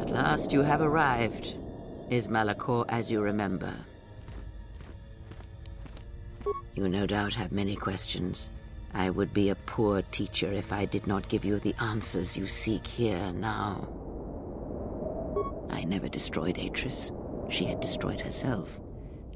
At last you have arrived. Is Malachor as you remember? You no doubt have many questions. I would be a poor teacher if I did not give you the answers you seek here now. I never destroyed Atris. She had destroyed herself.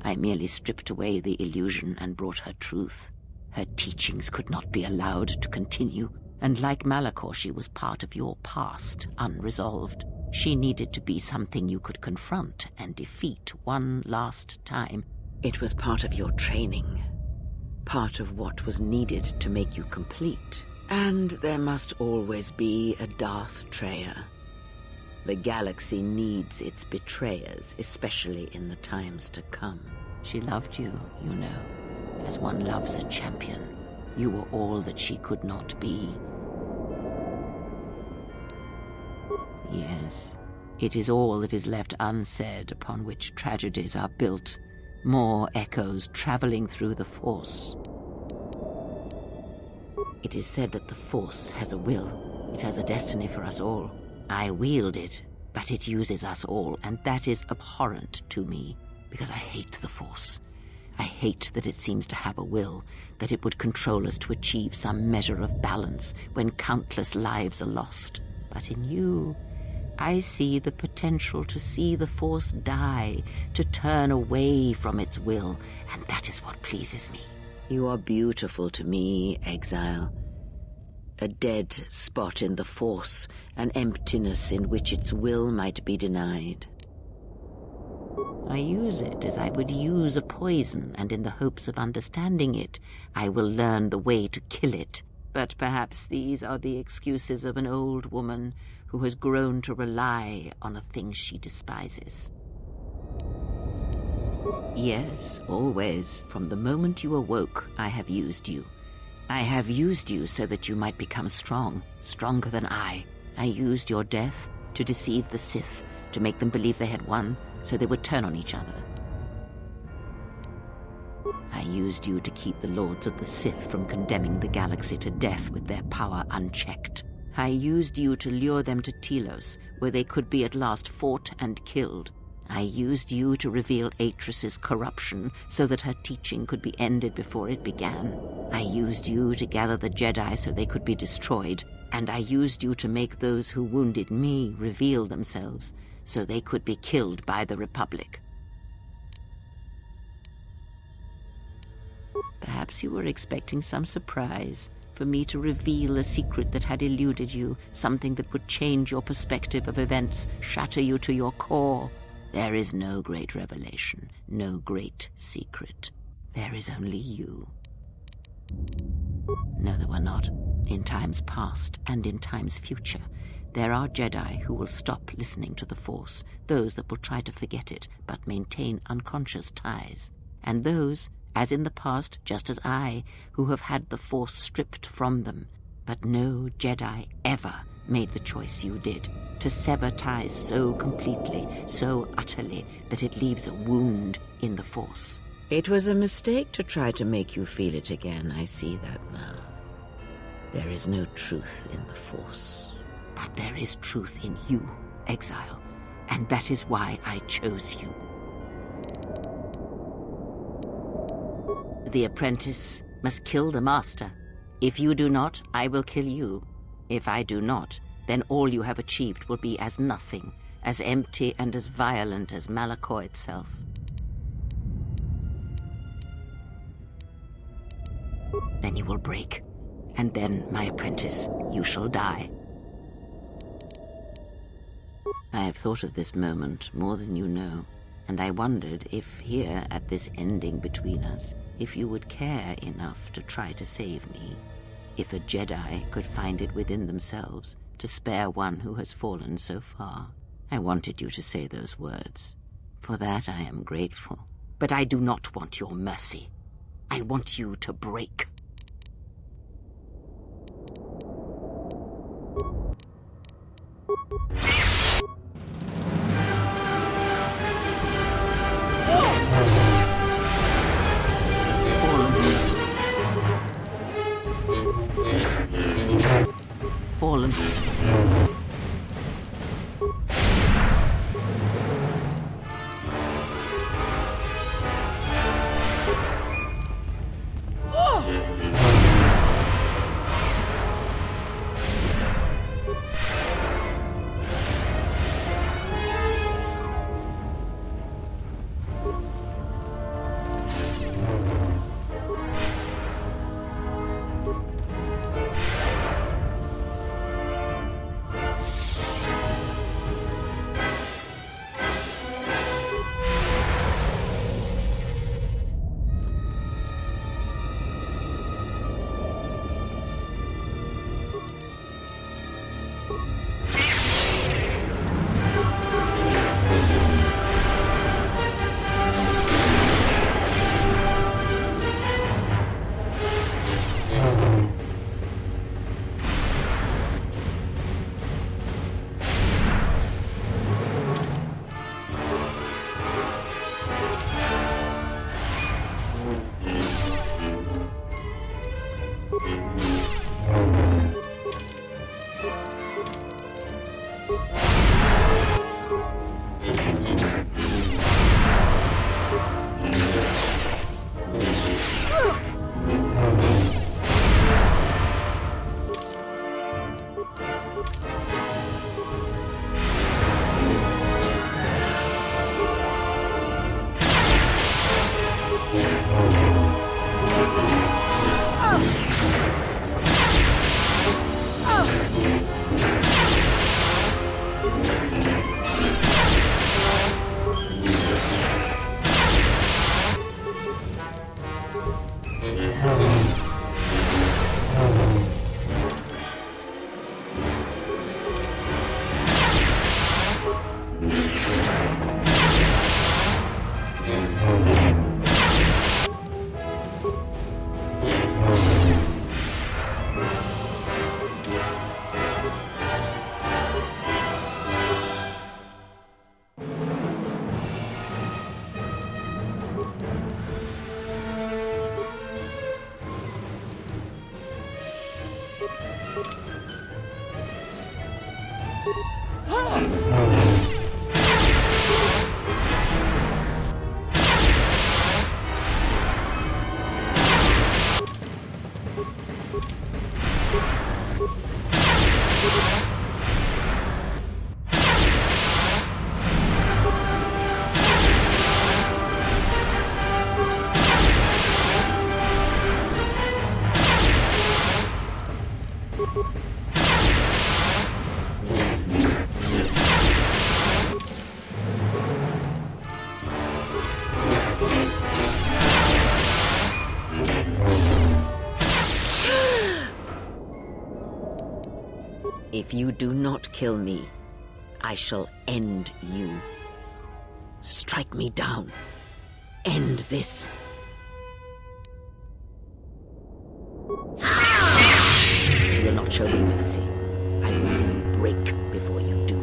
I merely stripped away the illusion and brought her truth. Her teachings could not be allowed to continue, and like Malachor, she was part of your past, unresolved. She needed to be something you could confront and defeat one last time. It was part of your training, part of what was needed to make you complete. And there must always be a Darth Kreia. The galaxy needs its betrayers, especially in the times to come. She loved you, you know, as one loves a champion. You were all that she could not be. Yes, it is all that is left unsaid upon which tragedies are built. More echoes traveling through the Force. It is said that the Force has a will. It has a destiny for us all. I wield it, but it uses us all, and that is abhorrent to me, because I hate the Force. I hate that it seems to have a will, that it would control us to achieve some measure of balance when countless lives are lost. But in you, I see the potential to see the Force die, to turn away from its will, and that is what pleases me. You are beautiful to me, Exile. A dead spot in the Force, an emptiness in which its will might be denied. I use it as I would use a poison, and in the hopes of understanding it, I will learn the way to kill it. But perhaps these are the excuses of an old woman who has grown to rely on a thing she despises. Yes, always. From the moment you awoke, I have used you. I have used you so that you might become strong, stronger than I. I used your death to deceive the Sith, to make them believe they had won, so they would turn on each other. I used you to keep the Lords of the Sith from condemning the galaxy to death with their power unchecked. I used you to lure them to Telos, where they could be at last fought and killed. I used you to reveal Atris's corruption so that her teaching could be ended before it began. I used you to gather the Jedi so they could be destroyed, and I used you to make those who wounded me reveal themselves so they could be killed by the Republic. Perhaps you were expecting some surprise, for me to reveal a secret that had eluded you, something that would change your perspective of events, shatter you to your core. There is no great revelation, no great secret. There is only you. No, there were not. In times past and in times future, there are Jedi who will stop listening to the Force, those that will try to forget it but maintain unconscious ties, and those, as in the past, just as I, who have had the Force stripped from them. But no Jedi ever made the choice you did, to sever ties so completely, so utterly, that it leaves a wound in the Force. It was a mistake to try to make you feel it again, I see that now. There is no truth in the Force, but there is truth in you, Exile, and that is why I chose you. The apprentice must kill the master. If you do not, I will kill you. If I do not, then all you have achieved will be as nothing, as empty and as violent as Malachor itself. Then you will break, and then, my apprentice, you shall die. I have thought of this moment more than you know, and I wondered if here at this ending between us, if you would care enough to try to save me. If a Jedi could find it within themselves to spare one who has fallen so far. I wanted you to say those words. For that I am grateful. But I do not want your mercy. I want you to break. Fallen. If you do not kill me, I shall end you. Strike me down. End this. You will not show me mercy. I will see you break before you do.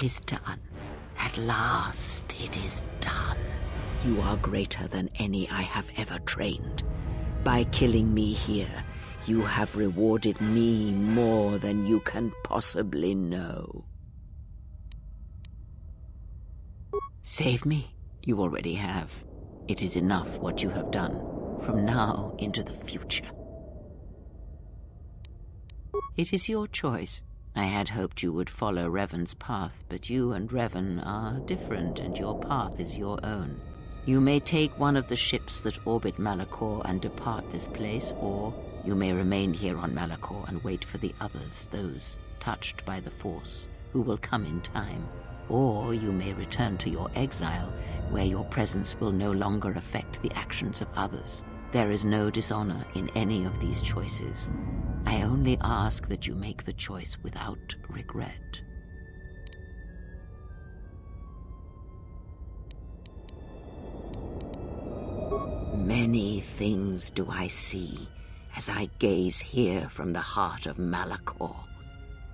It is done. At last, it is done. You are greater than any I have ever trained. By killing me here, you have rewarded me more than you can possibly know. Save me. You already have. It is enough what you have done, from now into the future. It is your choice. I had hoped you would follow Revan's path, but you and Revan are different, and your path is your own. You may take one of the ships that orbit Malachor and depart this place, or you may remain here on Malachor and wait for the others, those touched by the Force, who will come in time. Or you may return to your exile, where your presence will no longer affect the actions of others. There is no dishonor in any of these choices. I only ask that you make the choice without regret. Many things do I see as I gaze here from the heart of Malachor.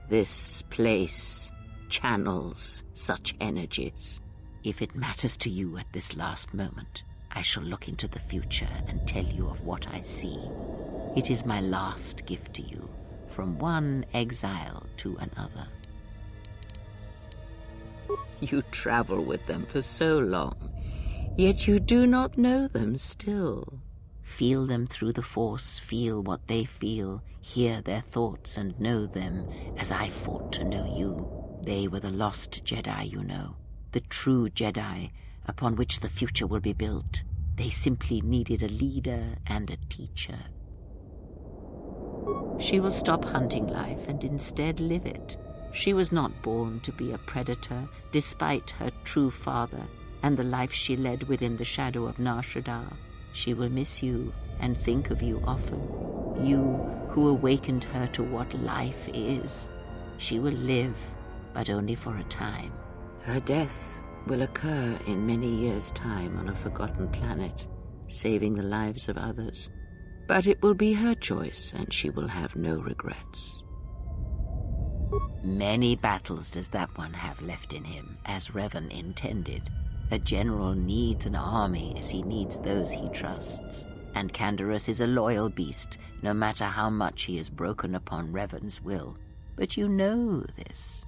This place channels such energies. If it matters to you at this last moment, I shall look into the future and tell you of what I see. It is my last gift to you, from one exile to another. You travel with them for so long, yet you do not know them still. Feel them through the Force, feel what they feel, hear their thoughts and know them as I fought to know you. They were the lost Jedi, you know, the true Jedi upon which the future will be built. They simply needed a leader and a teacher. She will stop hunting life and instead live it. She was not born to be a predator, despite her true father and the life she led within the shadow of Nar Shaddaa. She will miss you and think of you often. You who awakened her to what life is. She will live, but only for a time. Her death will occur in many years' time on a forgotten planet, saving the lives of others. But it will be her choice, and she will have no regrets. Many battles does that one have left in him, as Revan intended. A general needs an army as he needs those he trusts. And Canderous is a loyal beast, no matter how much he has broken upon Revan's will. But you know this.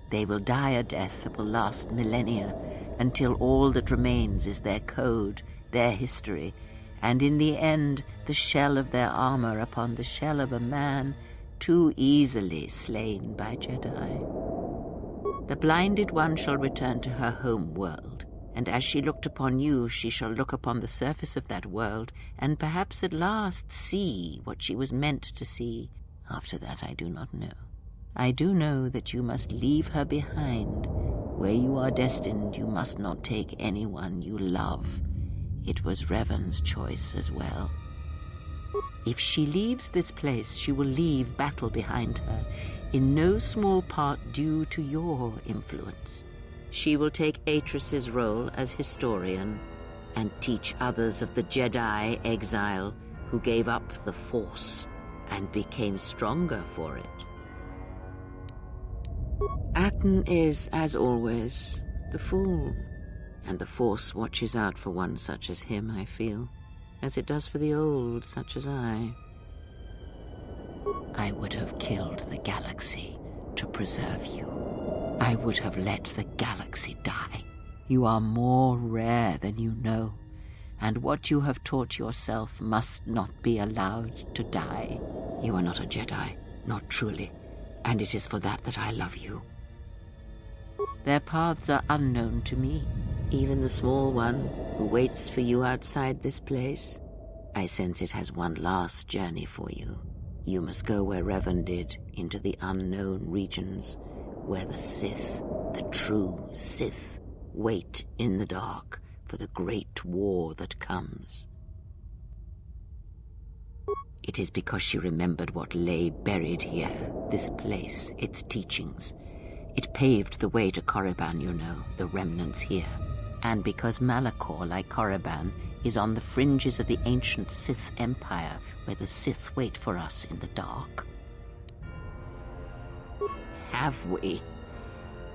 They will die a death that will last millennia, until all that remains is their code, their history, and in the end, the shell of their armor upon the shell of a man too easily slain by Jedi. The blinded one shall return to her home world, and as she looked upon you, she shall look upon the surface of that world, and perhaps at last see what she was meant to see. After that, I do not know. I do know that you must leave her behind. Where you are destined, you must not take anyone you love. It was Revan's choice as well. If she leaves this place, she will leave battle behind her, in no small part due to your influence. She will take Atris's role as historian and teach others of the Jedi exile who gave up the Force and became stronger for it. Atten is, as always, the fool. And the Force watches out for one such as him, I feel, as it does for the old such as I. I would have killed the galaxy to preserve you. I would have let the galaxy die. You are more rare than you know, and what you have taught yourself must not be allowed to die. You are not a Jedi, not truly, and it is for that that I love you. Their paths are unknown to me. Even the small one who waits for you outside this place, I sense it has one last journey for you. You must go where Revan did, into the unknown regions, where the Sith, the true Sith, wait in the dark for the great war that comes. It is because she remembered what lay buried here, this place, its teachings. It paved the way to Korriban, you know, the remnants here. And because Malachor, like Korriban, is on the fringes of the ancient Sith Empire, where the Sith wait for us in the dark. have we?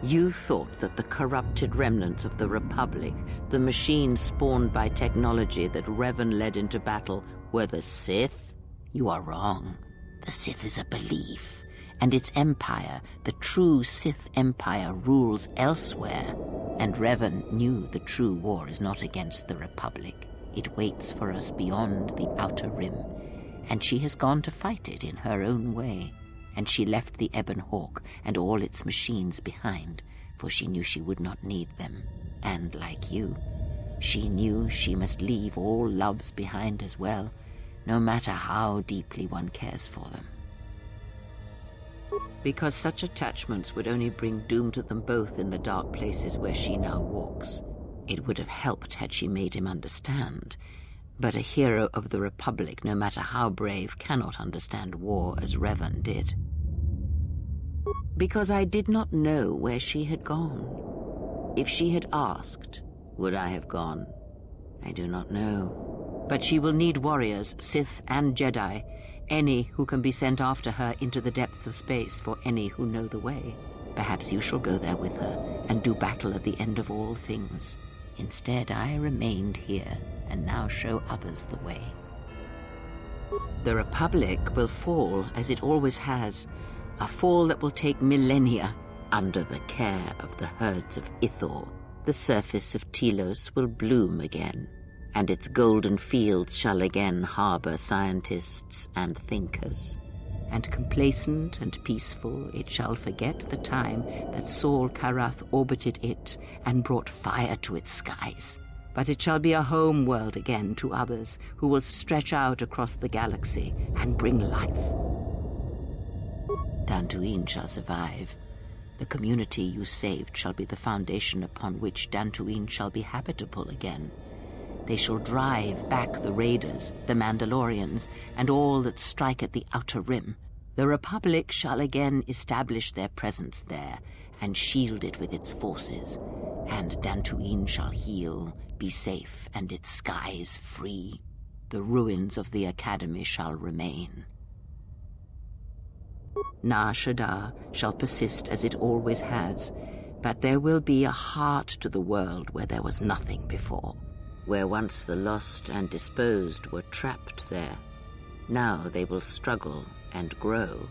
You thought that the corrupted remnants of the Republic, the machines spawned by technology that Revan led into battle, were the Sith? You are wrong. The Sith is a belief, and its empire, the true Sith Empire, rules elsewhere. And Revan knew the true war is not against the Republic. It waits for us beyond the Outer Rim, and she has gone to fight it in her own way. And she left the Ebon Hawk and all its machines behind, for she knew she would not need them. And like you, she knew she must leave all loves behind as well, no matter how deeply one cares for them. Because such attachments would only bring doom to them both in the dark places where she now walks. It would have helped had she made him understand. But a hero of the Republic, no matter how brave, cannot understand war as Revan did. Because I did not know where she had gone. If she had asked, would I have gone? I do not know. But she will need warriors, Sith and Jedi, any who can be sent after her into the depths of space for any who know the way. Perhaps you shall go there with her and do battle at the end of all things. Instead, I remained here and now show others the way. The Republic will fall as it always has, a fall that will take millennia under the care of the herds of Ithor. The surface of Telos will bloom again, and its golden fields shall again harbor scientists and thinkers. And complacent and peaceful, it shall forget the time that Saul Karath orbited it and brought fire to its skies. But it shall be a home world again to others who will stretch out across the galaxy and bring life. Dantooine shall survive. The community you saved shall be the foundation upon which Dantooine shall be habitable again. They shall drive back the Raiders, the Mandalorians, and all that strike at the Outer Rim. The Republic shall again establish their presence there and shield it with its forces. And Dantooine shall heal, be safe, and its skies free. The ruins of the Academy shall remain. Nar Shaddaa shall persist as it always has, but there will be a heart to the world where there was nothing before. Where once the lost and disposed were trapped there, now they will struggle and grow.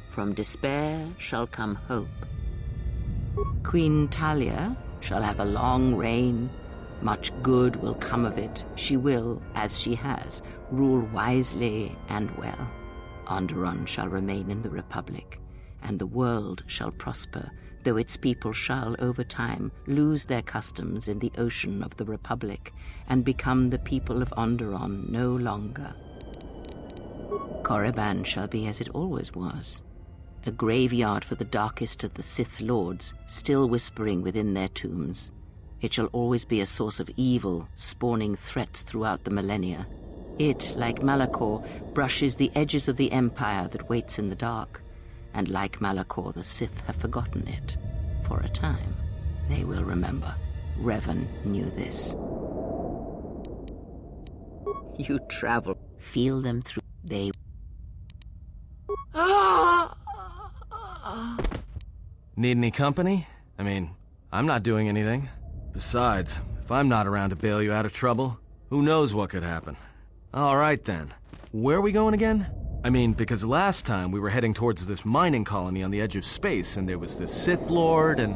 From despair shall come hope. Queen Talia shall have a long reign. Much good will come of it. She will, as she has, rule wisely and well. Onderon shall remain in the Republic, and the world shall prosper, though its people shall, over time, lose their customs in the ocean of the Republic and become the people of Onderon no longer. Korriban shall be as it always was, a graveyard for the darkest of the Sith Lords, still whispering within their tombs. It shall always be a source of evil, spawning threats throughout the millennia. It, like Malachor, brushes the edges of the Empire that waits in the dark. And like Malachor, the Sith have forgotten it. For a time, they will remember. Revan knew this. You travel. Feel them through. They... Need any company? I mean, I'm not doing anything. Besides, if I'm not around to bail you out of trouble, who knows what could happen. All right then. Where are we going again? I mean, because last time we were heading towards this mining colony on the edge of space, and there was this Sith Lord, and...